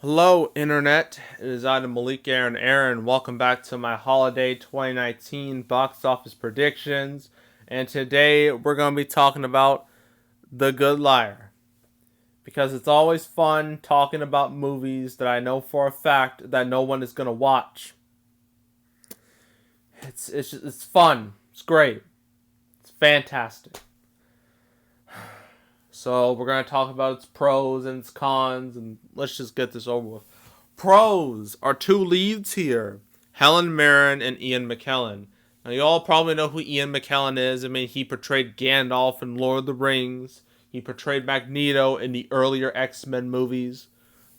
Hello, Internet. It is Adam Malik Aaron. Welcome back to my holiday 2019 box office predictions. And today we're going to be talking about The Good Liar. Because it's always fun talking about movies that I know for a fact that no one is going to watch. It's fun. It's great. It's fantastic. So we're going to talk about its pros and its cons, and let's just get this over with. Pros are two leads here, Helen Mirren and Ian McKellen. Now, you all probably know who Ian McKellen is. I mean, he portrayed Gandalf in Lord of the Rings. He portrayed Magneto in the earlier X-Men movies.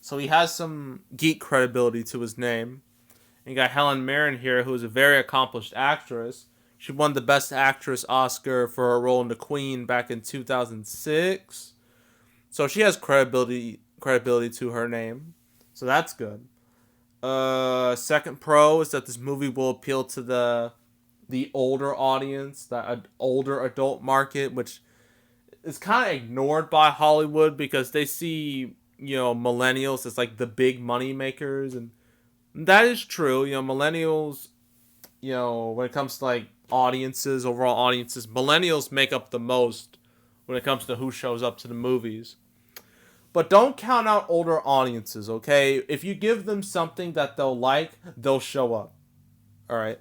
So he has some geek credibility to his name. And you got Helen Mirren here, who is a very accomplished actress. She won the Best Actress Oscar for her role in The Queen back in 2006. So she has credibility to her name. So that's good. Second pro is that this movie will appeal to the older audience, the older adult market, which is kind of ignored by Hollywood because they see millennials as like the big money makers, and that is true. Millennials, when it comes to like audiences, overall audiences, millennials make up the most when it comes to who shows up to the movies. But don't count out older audiences, okay? If you give them something that they'll like, they'll show up. All right.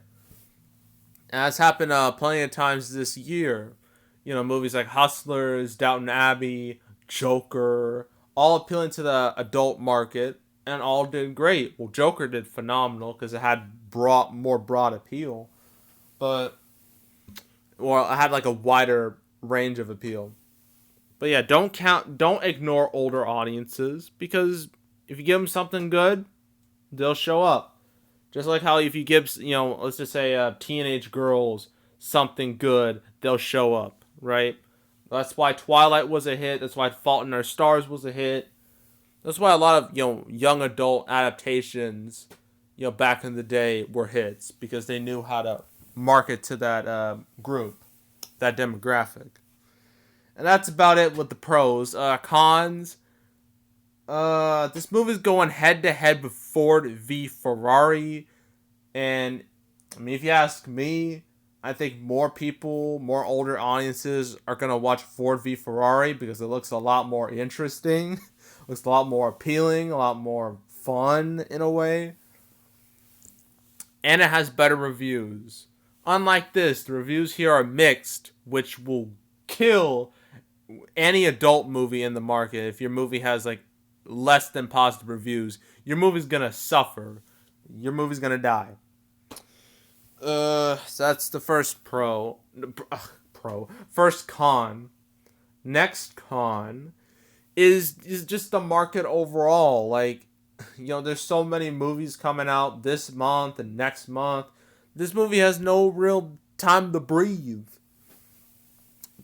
And that's happened plenty of times this year. Movies like Hustlers, Downton Abbey, Joker, all appealing to the adult market, and all did great. Well, Joker did phenomenal because it had more broad appeal, but it had like a wider range of appeal. But yeah, don't ignore older audiences because if you give them something good, they'll show up. Just like how if you give, let's just say teenage girls something good, they'll show up, right? That's why Twilight was a hit. That's why Fault in Our Stars was a hit. That's why a lot of young adult adaptations, back in the day were hits because they knew how to market to that group, that demographic. And that's about it with the pros. Cons. This movie's going head to head with Ford v Ferrari, and I mean, if you ask me, I think more older audiences are gonna watch Ford v Ferrari because it looks a lot more interesting, looks a lot more appealing, a lot more fun in a way, and it has better reviews. Unlike this, the reviews here are mixed, which will kill any adult movie in the market. If your movie has like less than positive reviews, your movie's gonna suffer. Your movie's gonna die. So that's the first first con. Next con is just the market overall. Like, there's so many movies coming out this month and next month. This movie has no real time to breathe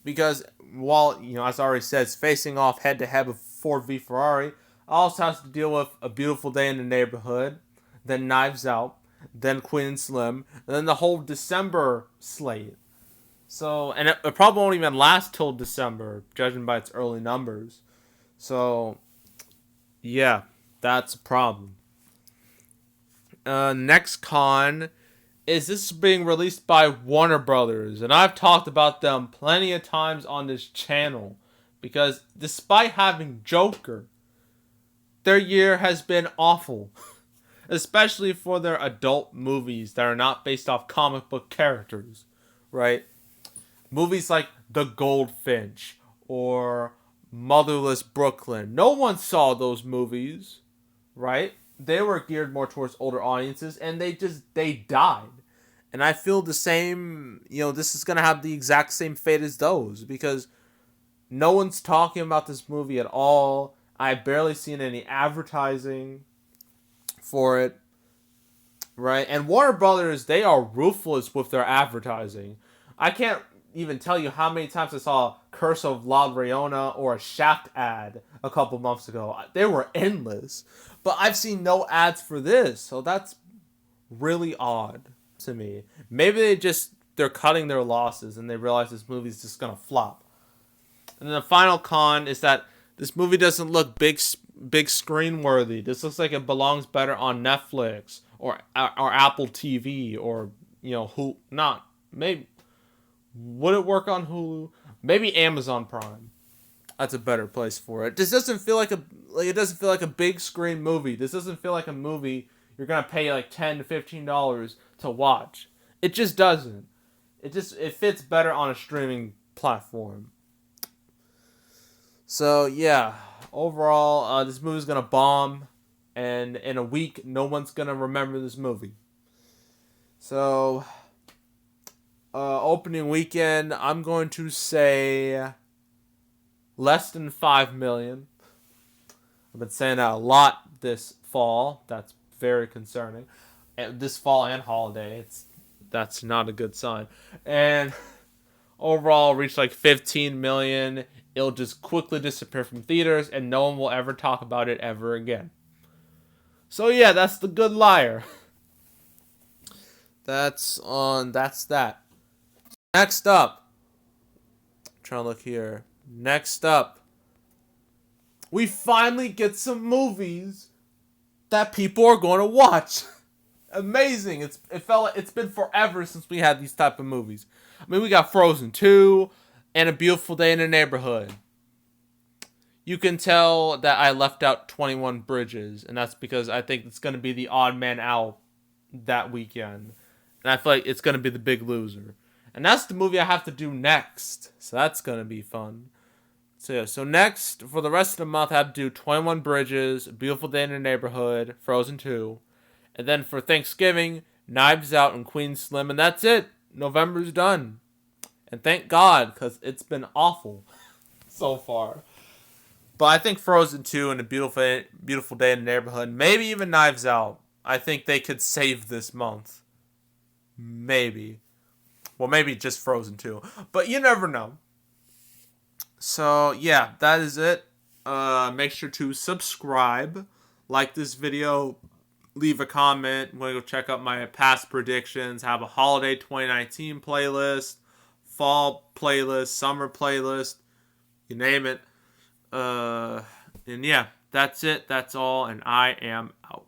because while as I already said, it's facing off head to head with Ford v Ferrari. Also has to deal with A Beautiful Day in the Neighborhood, then Knives Out, then Queen and Slim, and then the whole December slate. So, and it probably won't even last till December, judging by its early numbers. So, yeah, that's a problem. Next con is this being released by Warner Brothers, and I've talked about them plenty of times on this channel because despite having Joker, their year has been awful, especially for their adult movies that are not based off comic book characters, right? Movies like The Goldfinch or Motherless Brooklyn. No one saw those movies, right? They were geared more towards older audiences, and they died. And I feel the same, this is going to have the exact same fate as those because no one's talking about this movie at all. I've barely seen any advertising for it, right? And Warner Brothers, they are ruthless with their advertising. I can't even tell you how many times I saw Curse of La Llorona or a Shaft ad a couple months ago. They were endless. But I've seen no ads for this, so that's really odd to me. Maybe they're cutting their losses and they realize this movie's just gonna flop. And then the final con is that this movie doesn't look big screen worthy. This looks like it belongs better on Netflix or Apple TV or who not maybe would it work on Hulu? Maybe Amazon Prime. That's a better place for it. This doesn't feel like it doesn't feel like a big screen movie. This doesn't feel like a movie you're gonna pay like $10 to $15 to watch. It just doesn't. It fits better on a streaming platform. So yeah, overall, this movie's gonna bomb, and in a week, no one's gonna remember this movie. So, opening weekend, I'm going to say less than 5 million. I've been saying that a lot this fall. That's very concerning. And this fall and holiday, that's not a good sign. And overall, reach like 15 million. It'll just quickly disappear from theaters, and no one will ever talk about it ever again. So yeah, that's The Good Liar. That's that. Next up, I'm trying to look here. Next up, we finally get some movies that people are going to watch. Amazing! It's been forever since we had these type of movies. I mean, we got Frozen 2 and A Beautiful Day in the Neighborhood. You can tell that I left out 21 Bridges, and that's because I think it's going to be the odd man out that weekend. And I feel like it's going to be the big loser. And that's the movie I have to do next. So that's going to be fun. So yeah, so next, for the rest of the month, I have to do 21 Bridges, A Beautiful Day in the Neighborhood, Frozen 2. And then for Thanksgiving, Knives Out and Queen Slim. And that's it. November's done. And thank God, because it's been awful so far. But I think Frozen 2 and A Beautiful Day in the Neighborhood, maybe even Knives Out, I think they could save this month. Maybe. Well, maybe just Frozen 2. But you never know. So, yeah, that is it. Make sure to subscribe. Like this video. Leave a comment. I'm going to go check out my past predictions. Have a holiday 2019 playlist. Fall playlist. Summer playlist. You name it. And yeah, that's it. That's all. And I am out.